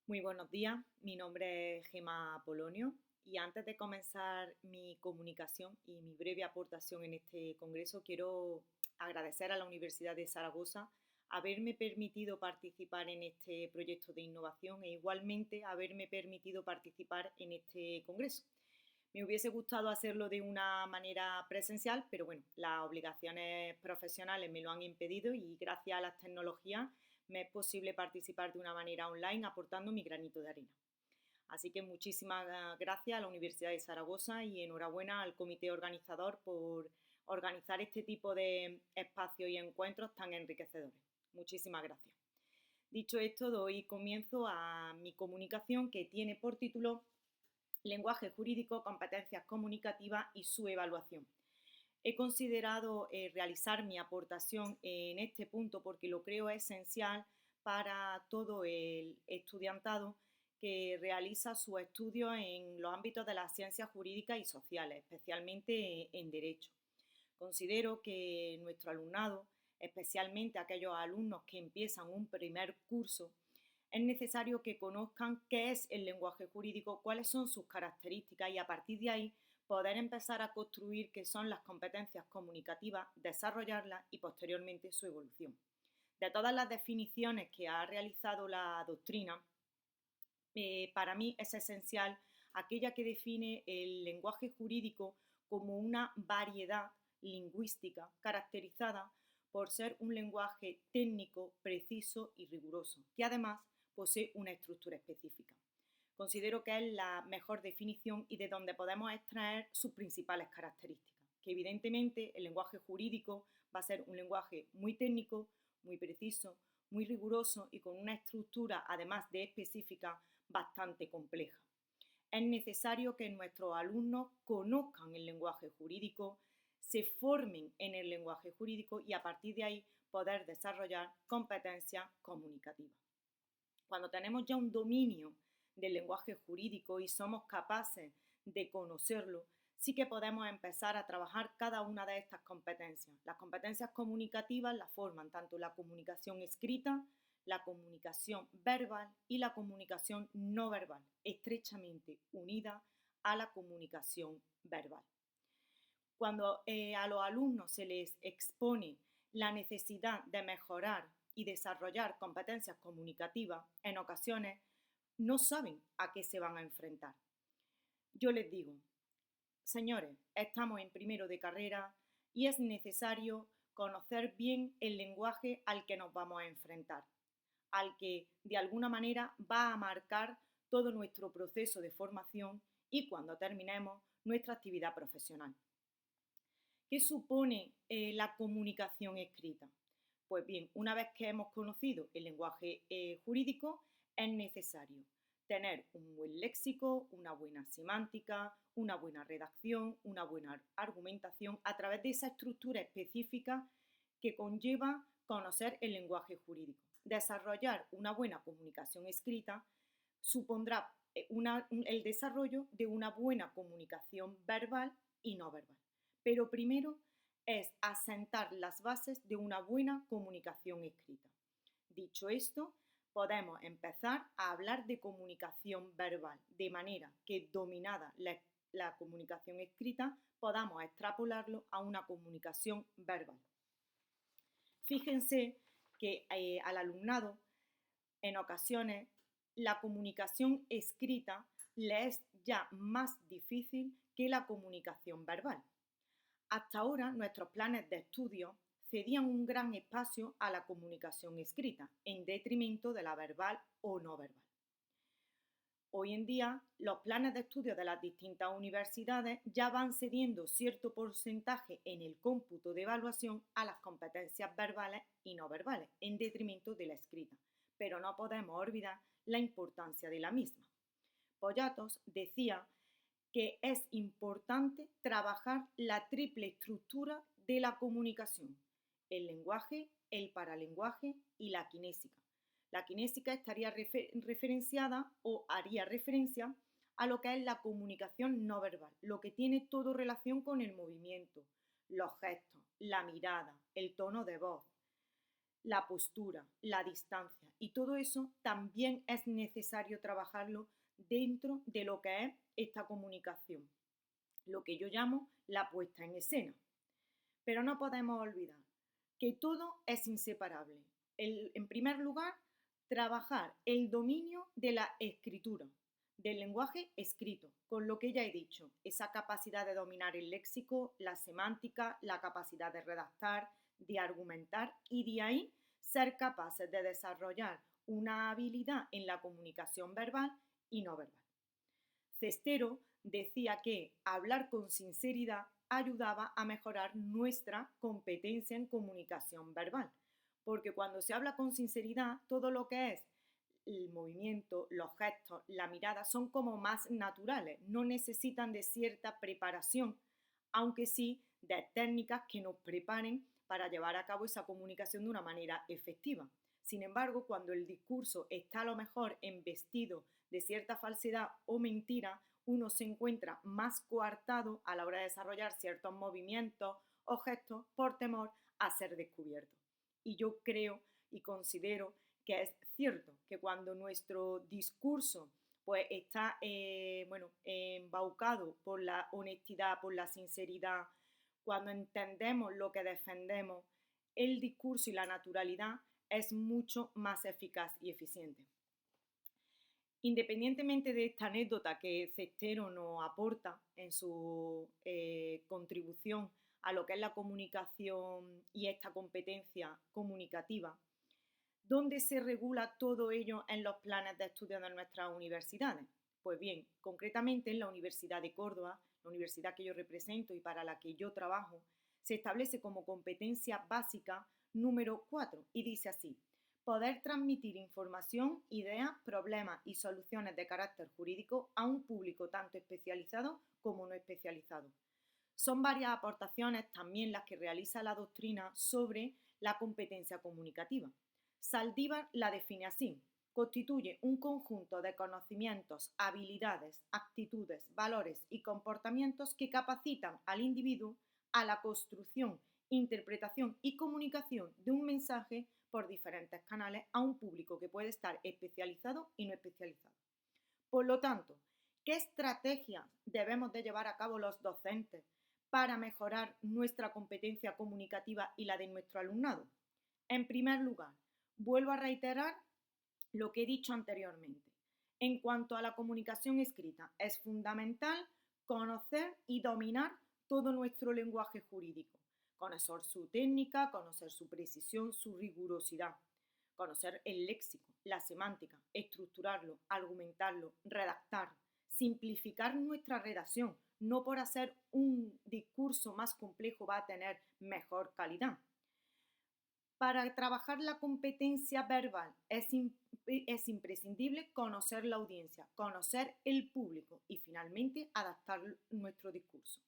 Muy buenos días, mi nombre es Gema Polonio y antes de comenzar mi comunicación y mi breve aportación en este congreso, quiero agradecer a la Universidad de Zaragoza haberme permitido participar en este proyecto de innovación e igualmente haberme permitido participar en este congreso. Me hubiese gustado hacerlo de una manera presencial, pero bueno, las obligaciones profesionales me lo han impedido y gracias a las tecnologías me es posible participar de una manera online aportando mi granito de arena. Así que muchísimas gracias a la Universidad de Zaragoza y enhorabuena al comité organizador por organizar este tipo de espacios y encuentros tan enriquecedores. Muchísimas gracias. Dicho esto, doy comienzo a mi comunicación que tiene por título Lenguaje jurídico, competencias comunicativas y su evaluación. He considerado realizar mi aportación en este punto porque lo creo esencial para todo el estudiantado que realiza su estudio en los ámbitos de las ciencias jurídicas y sociales, especialmente en derecho. Considero que nuestro alumnado, especialmente aquellos alumnos que empiezan un primer curso, es necesario que conozcan qué es el lenguaje jurídico, cuáles son sus características y a partir de ahí poder empezar a construir qué son las competencias comunicativas, desarrollarlas y posteriormente su evolución. De todas las definiciones que ha realizado la doctrina, para mí es esencial aquella que define el lenguaje jurídico como una variedad lingüística caracterizada por ser un lenguaje técnico, preciso y riguroso, que además posee una estructura específica. Considero que es la mejor definición y de donde podemos extraer sus principales características, que evidentemente el lenguaje jurídico va a ser un lenguaje muy técnico, muy preciso, muy riguroso y con una estructura, además de específica, bastante compleja. Es necesario que nuestros alumnos conozcan el lenguaje jurídico, se formen en el lenguaje jurídico y a partir de ahí poder desarrollar competencias comunicativas. Cuando tenemos ya un dominio del lenguaje jurídico y somos capaces de conocerlo, sí que podemos empezar a trabajar cada una de estas competencias. Las competencias comunicativas las forman tanto la comunicación escrita, la comunicación verbal y la comunicación no verbal, estrechamente unida a la comunicación verbal. Cuando a los alumnos se les expone la necesidad de mejorar y desarrollar competencias comunicativas, en ocasiones no saben a qué se van a enfrentar. Yo les digo, señores, estamos en primero de carrera y es necesario conocer bien el lenguaje al que nos vamos a enfrentar, al que de alguna manera va a marcar todo nuestro proceso de formación y cuando terminemos nuestra actividad profesional. ¿Qué supone la comunicación escrita? Pues bien, una vez que hemos conocido el lenguaje jurídico, es necesario tener un buen léxico, una buena semántica, una buena redacción, una buena argumentación a través de esa estructura específica que conlleva conocer el lenguaje jurídico. Desarrollar una buena comunicación escrita supondrá el desarrollo de una buena comunicación verbal y no verbal. Pero primero es asentar las bases de una buena comunicación escrita. Dicho esto, podemos empezar a hablar de comunicación verbal, de manera que dominada la comunicación escrita, podamos extrapolarlo a una comunicación verbal. Fíjense que al alumnado, en ocasiones, la comunicación escrita le es ya más difícil que la comunicación verbal. Hasta ahora, nuestros planes de estudio cedían un gran espacio a la comunicación escrita, en detrimento de la verbal o no verbal. Hoy en día, los planes de estudio de las distintas universidades ya van cediendo cierto porcentaje en el cómputo de evaluación a las competencias verbales y no verbales, en detrimento de la escrita, pero no podemos olvidar la importancia de la misma. Pollatos decía que es importante trabajar la triple estructura de la comunicación: el lenguaje, el paralenguaje y la kinésica. La kinésica estaría referenciada o haría referencia a lo que es la comunicación no verbal, lo que tiene todo relación con el movimiento, los gestos, la mirada, el tono de voz, la postura, la distancia Y todo eso también es necesario trabajarlo dentro de lo que es esta comunicación, lo que yo llamo la puesta en escena. Pero no podemos olvidar que todo es inseparable. En primer lugar, trabajar el dominio de la escritura, del lenguaje escrito, con lo que ya he dicho, esa capacidad de dominar el léxico, la semántica, la capacidad de redactar, de argumentar y de ahí ser capaces de desarrollar una habilidad en la comunicación verbal y no verbal. Cestero decía que hablar con sinceridad ayudaba a mejorar nuestra competencia en comunicación verbal, porque cuando se habla con sinceridad, todo lo que es el movimiento, los gestos, la mirada son como más naturales, no necesitan de cierta preparación, aunque sí de técnicas que nos preparen para llevar a cabo esa comunicación de una manera efectiva. Sin embargo, cuando el discurso está a lo mejor embestido de cierta falsedad o mentira, uno se encuentra más coartado a la hora de desarrollar ciertos movimientos o gestos por temor a ser descubierto. Y yo creo y considero que es cierto que cuando nuestro discurso pues está embaucado por la honestidad, por la sinceridad, cuando entendemos lo que defendemos, el discurso y la naturalidad es mucho más eficaz y eficiente. Independientemente de esta anécdota que Cestero nos aporta en su contribución a lo que es la comunicación y esta competencia comunicativa, ¿dónde se regula todo ello en los planes de estudio de nuestras universidades? Pues bien, concretamente en la Universidad de Córdoba, la universidad que yo represento y para la que yo trabajo, se establece como competencia básica número 4 y dice así: poder transmitir información, ideas, problemas y soluciones de carácter jurídico a un público tanto especializado como no especializado. Son varias aportaciones también las que realiza la doctrina sobre la competencia comunicativa. Saldívar la define así: constituye un conjunto de conocimientos, habilidades, actitudes, valores y comportamientos que capacitan al individuo a la construcción, interpretación y comunicación de un mensaje por diferentes canales a un público que puede estar especializado y no especializado. Por lo tanto, ¿qué estrategias debemos de llevar a cabo los docentes para mejorar nuestra competencia comunicativa y la de nuestro alumnado? En primer lugar, vuelvo a reiterar lo que he dicho anteriormente. En cuanto a la comunicación escrita, es fundamental conocer y dominar todo nuestro lenguaje jurídico, conocer su técnica, conocer su precisión, su rigurosidad, conocer el léxico, la semántica, estructurarlo, argumentarlo, redactar, simplificar nuestra redacción. No por hacer un discurso más complejo va a tener mejor calidad. Para trabajar la competencia verbal es imprescindible conocer la audiencia, conocer el público y finalmente adaptar nuestro discurso,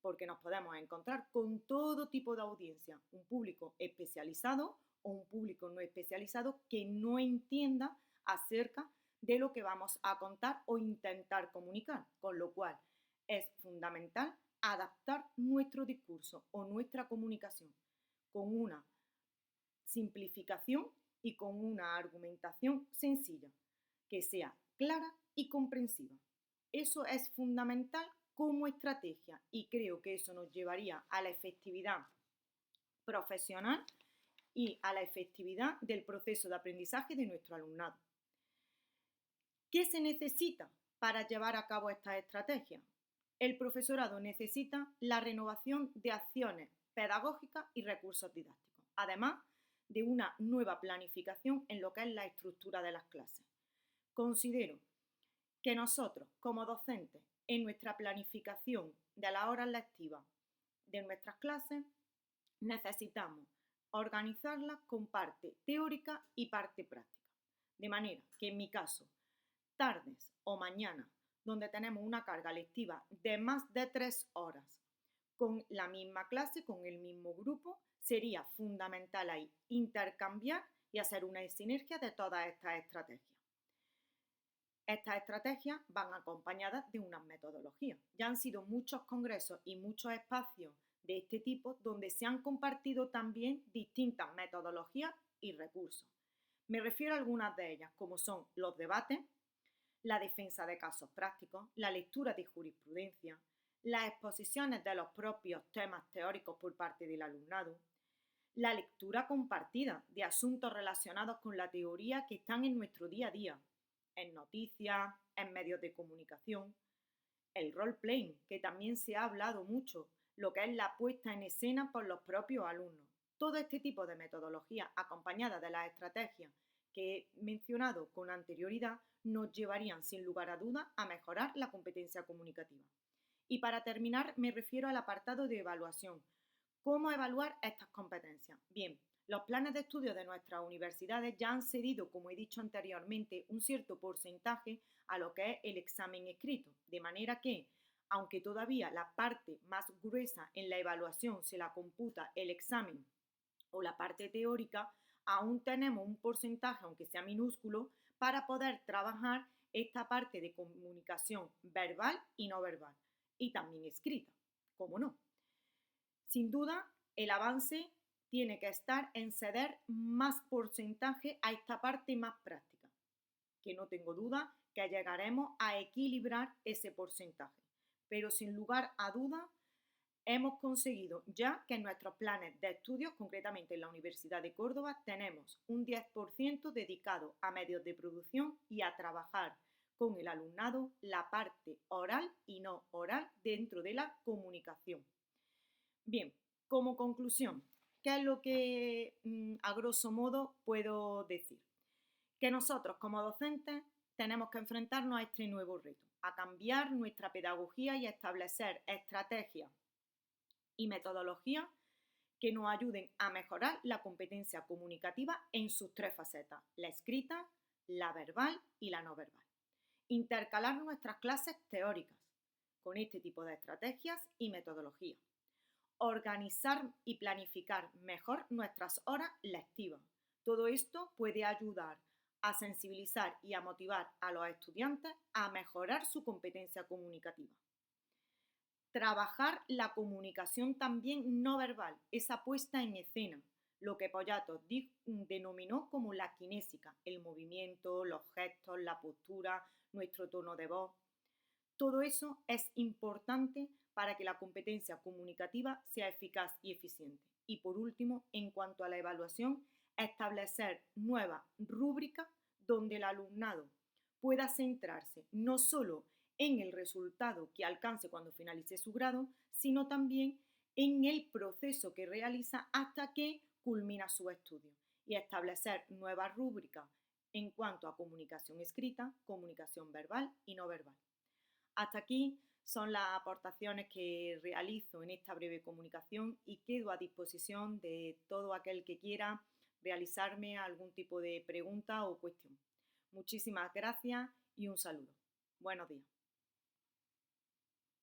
porque nos podemos encontrar con todo tipo de audiencia, un público especializado o un público no especializado que no entienda acerca de lo que vamos a contar o intentar comunicar, con lo cual es fundamental adaptar nuestro discurso o nuestra comunicación con una simplificación y con una argumentación sencilla, que sea clara y comprensiva. Eso es fundamental como estrategia y creo que eso nos llevaría a la efectividad profesional y a la efectividad del proceso de aprendizaje de nuestro alumnado. ¿Qué se necesita para llevar a cabo estas estrategias? El profesorado necesita la renovación de acciones pedagógicas y recursos didácticos, además de una nueva planificación en lo que es la estructura de las clases. Considero que nosotros, como docentes, en nuestra planificación de las horas lectivas de nuestras clases, necesitamos organizarlas con parte teórica y parte práctica. De manera que en mi caso, tardes o mañanas, donde tenemos una carga lectiva de más de 3 horas, con la misma clase, con el mismo grupo, sería fundamental ahí intercambiar y hacer una sinergia de todas estas estrategias. Estas estrategias van acompañadas de unas metodologías. Ya han sido muchos congresos y muchos espacios de este tipo donde se han compartido también distintas metodologías y recursos. Me refiero a algunas de ellas, como son los debates, la defensa de casos prácticos, la lectura de jurisprudencia, las exposiciones de los propios temas teóricos por parte del alumnado, la lectura compartida de asuntos relacionados con la teoría que están en nuestro día a día, en noticias, en medios de comunicación, el role-playing, que también se ha hablado mucho, lo que es la puesta en escena por los propios alumnos. Todo este tipo de metodología acompañada de las estrategias que he mencionado con anterioridad nos llevarían sin lugar a dudas a mejorar la competencia comunicativa. Y para terminar me refiero al apartado de evaluación. ¿Cómo evaluar estas competencias? Bien, los planes de estudio de nuestras universidades ya han cedido, como he dicho anteriormente, un cierto porcentaje a lo que es el examen escrito, de manera que, aunque todavía la parte más gruesa en la evaluación se la computa el examen o la parte teórica, aún tenemos un porcentaje, aunque sea minúsculo, para poder trabajar esta parte de comunicación verbal y no verbal, y también escrita, ¿cómo no? Sin duda, el avance tiene que estar en ceder más porcentaje a esta parte más práctica, que no tengo duda que llegaremos a equilibrar ese porcentaje. Pero sin lugar a duda, hemos conseguido ya que en nuestros planes de estudios, concretamente en la Universidad de Córdoba, tenemos un 10% dedicado a medios de producción y a trabajar con el alumnado la parte oral y no oral dentro de la comunicación. Bien, como conclusión, ¿qué es lo que a grosso modo puedo decir? Que nosotros como docentes tenemos que enfrentarnos a este nuevo reto, a cambiar nuestra pedagogía y a establecer estrategias y metodologías que nos ayuden a mejorar la competencia comunicativa en sus tres facetas, la escrita, la verbal y la no verbal. Intercalar nuestras clases teóricas con este tipo de estrategias y metodologías. Organizar y planificar mejor nuestras horas lectivas. Todo esto puede ayudar a sensibilizar y a motivar a los estudiantes a mejorar su competencia comunicativa. Trabajar la comunicación también no verbal, esa puesta en escena, lo que Pollatos denominó como la kinésica, el movimiento, los gestos, la postura, nuestro tono de voz. Todo eso es importante para que la competencia comunicativa sea eficaz y eficiente. Y por último, en cuanto a la evaluación, establecer nuevas rúbricas donde el alumnado pueda centrarse no solo en el resultado que alcance cuando finalice su grado, sino también en el proceso que realiza hasta que culmina su estudio y establecer nuevas rúbricas en cuanto a comunicación escrita, comunicación verbal y no verbal. Hasta aquí son las aportaciones que realizo en esta breve comunicación y quedo a disposición de todo aquel que quiera realizarme algún tipo de pregunta o cuestión. Muchísimas gracias y un saludo. Buenos días.